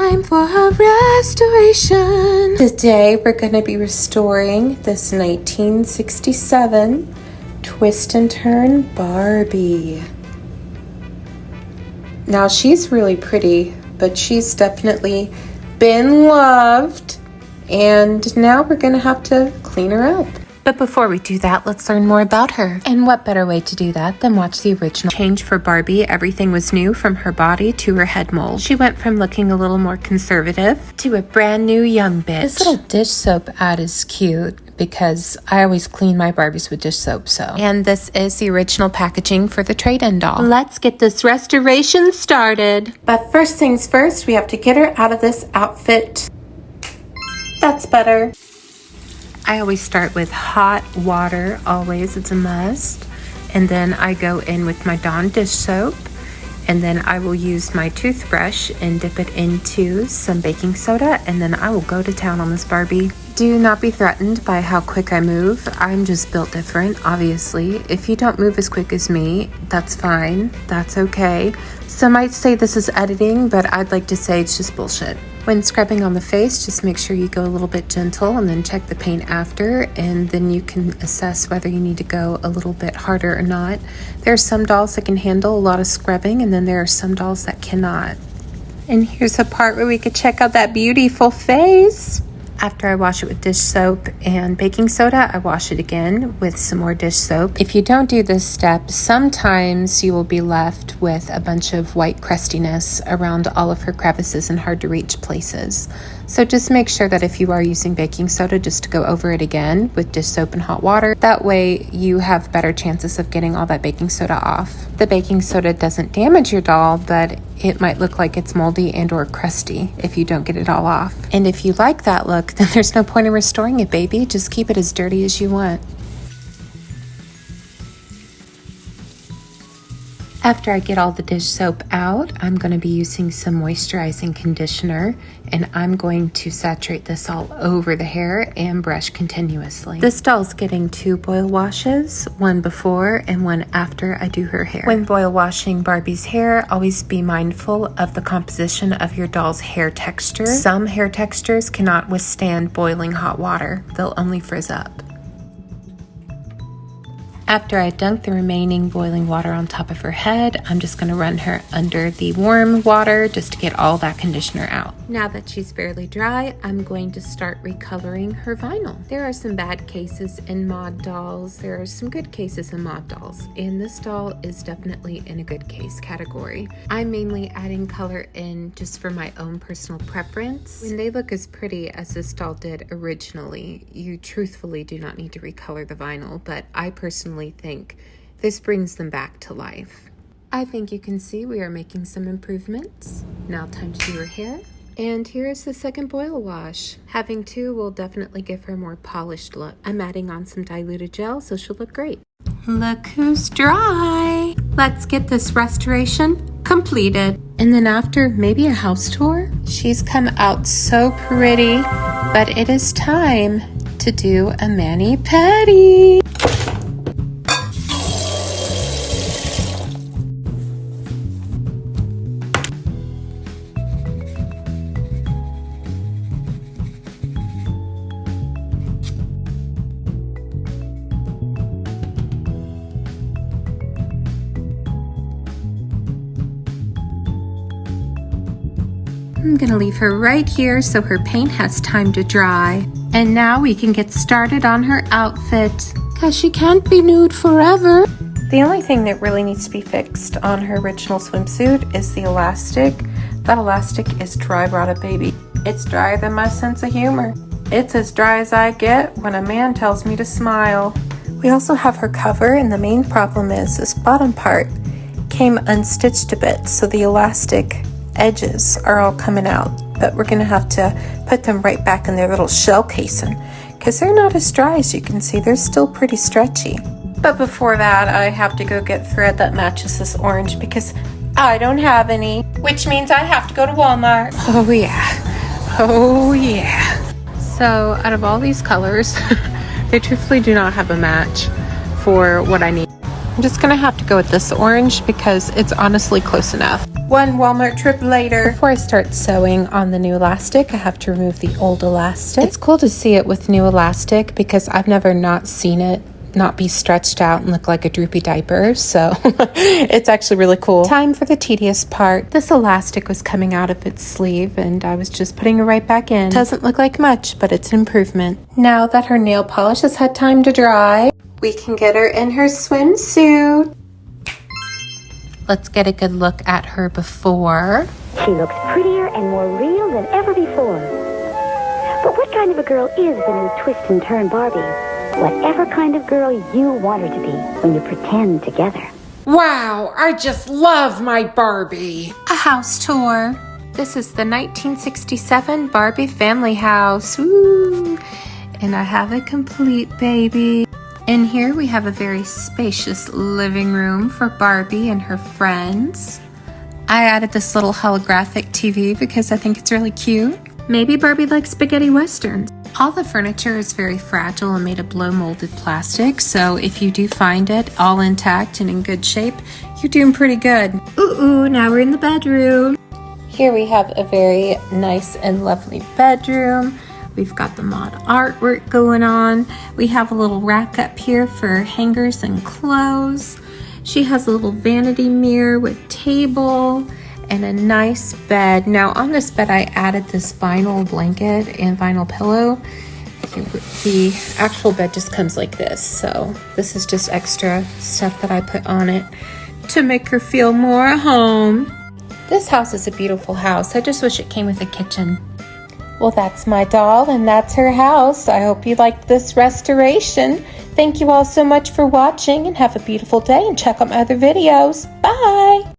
time for a restoration. Today we're going to be restoring this 1967 twist and turn Barbie. Now she's really pretty, but she's definitely been loved, and now we're going to have to clean her up. But before we do that, let's learn more about her. And what better way to do that than watch the original. Change for Barbie, everything was new from her body to her head mold. She went from looking a little more conservative to a brand new young bitch. This little dish soap ad is cute because I always clean my Barbies with dish soap, so. And this is the original packaging for the trade-in doll. Let's get this restoration started. But first things first, we have to get her out of this outfit. That's better. I always start with hot water, always, it's a must. And then I go in with my Dawn dish soap. And then I will use my toothbrush and dip it into some baking soda. And then I will go to town on this Barbie. Do not be threatened by how quick I move. I'm just built different, obviously. If you don't move as quick as me, that's fine. That's okay. Some might say this is editing, but I'd like to say it's just bullshit. When scrubbing on the face, just make sure you go a little bit gentle and then check the paint after, and then you can assess whether you need to go a little bit harder or not. There are some dolls that can handle a lot of scrubbing, and then there are some dolls that cannot. And here's a part where we could check out that beautiful face. After I wash it with dish soap and baking soda, I wash it again with some more dish soap. If you don't do this step, sometimes you will be left with a bunch of white crustiness around all of her crevices and hard to reach places. So just make sure that if you are using baking soda, just to go over it again with dish soap and hot water. That way you have better chances of getting all that baking soda off. The baking soda doesn't damage your doll, but it might look like it's moldy and or crusty if you don't get it all off. And if you like that look, then there's no point in restoring it, baby. Just keep it as dirty as you want. After I get all the dish soap out, I'm going to be using some moisturizing conditioner, and I'm going to saturate this all over the hair and brush continuously. This doll's getting 2 boil washes, one before and one after I do her hair. When boil washing Barbie's hair, always be mindful of the composition of your doll's hair texture. Some hair textures cannot withstand boiling hot water. They'll only frizz up. After I dunk the remaining boiling water on top of her head, I'm just going to run her under the warm water just to get all that conditioner out. Now that she's fairly dry, I'm going to start recoloring her vinyl. There are some bad cases in mod dolls. There are some good cases in mod dolls, and this doll is definitely in a good case category. I'm mainly adding color in just for my own personal preference. When they look as pretty as this doll did originally, you truthfully do not need to recolor the vinyl, but I personally think this brings them back to life. I think you can see we are making some improvements. Now time to do her hair. And here is the second boil wash. Having 2 will definitely give her a more polished look. I'm adding on some diluted gel so she'll look great. Look who's dry. Let's get this restoration completed. And then after maybe a house tour, she's come out so pretty, but it is time to do a mani-pedi. I'm gonna leave her right here so her paint has time to dry. And now we can get started on her outfit, cause she can't be nude forever. The only thing that really needs to be fixed on her original swimsuit is the elastic. That elastic is dry rotted, baby. It's drier than my sense of humor. It's as dry as I get when a man tells me to smile. We also have her cover, and the main problem is this bottom part came unstitched a bit, so the elastic edges are all coming out, but we're gonna have to put them right back in their little shell casing because they're not as dry as you can see. They're still pretty stretchy. But before that, I have to go get thread that matches this orange because I don't have any, which means I have to go to Walmart. Oh yeah, oh yeah. So out of all these colors, they truthfully do not have a match for what I need. I'm just gonna have to go with this orange because it's honestly close enough. One Walmart trip later. Before I start sewing on the new elastic, I have to remove the old elastic. It's cool to see it with new elastic because I've never not seen it not be stretched out and look like a droopy diaper, so it's actually really cool. Time for the tedious part. This elastic was coming out of its sleeve and I was just putting it right back in. Doesn't look like much, but it's an improvement. Now that her nail polish has had time to dry, we can get her in her swimsuit. Let's get a good look at her before. She looks prettier and more real than ever before. But what kind of a girl is the new twist and turn Barbie? Whatever kind of girl you want her to be when you pretend together. Wow, I just love my Barbie. A house tour. This is the 1967 Barbie family house. Woo! And I have a complete baby. In here we have a very spacious living room for Barbie and her friends. I added this little holographic TV because I think it's really cute. Maybe Barbie likes spaghetti westerns. All the furniture is very fragile and made of blow molded plastic, so if you do find it all intact and in good shape, you're doing pretty good. Ooh, now we're in the bedroom. Here we have a very nice and lovely bedroom. We've got the mod artwork going on. We have a little rack up here for hangers and clothes. She has a little vanity mirror with table and a nice bed. Now on this bed I added this vinyl blanket and vinyl pillow. The actual bed just comes like this, so this is just extra stuff that I put on it to make her feel more at home. This house is a beautiful house. I just wish it came with a kitchen. Well, that's my doll and that's her house. I hope you liked this restoration. Thank you all so much for watching and have a beautiful day, and check out my other videos. Bye!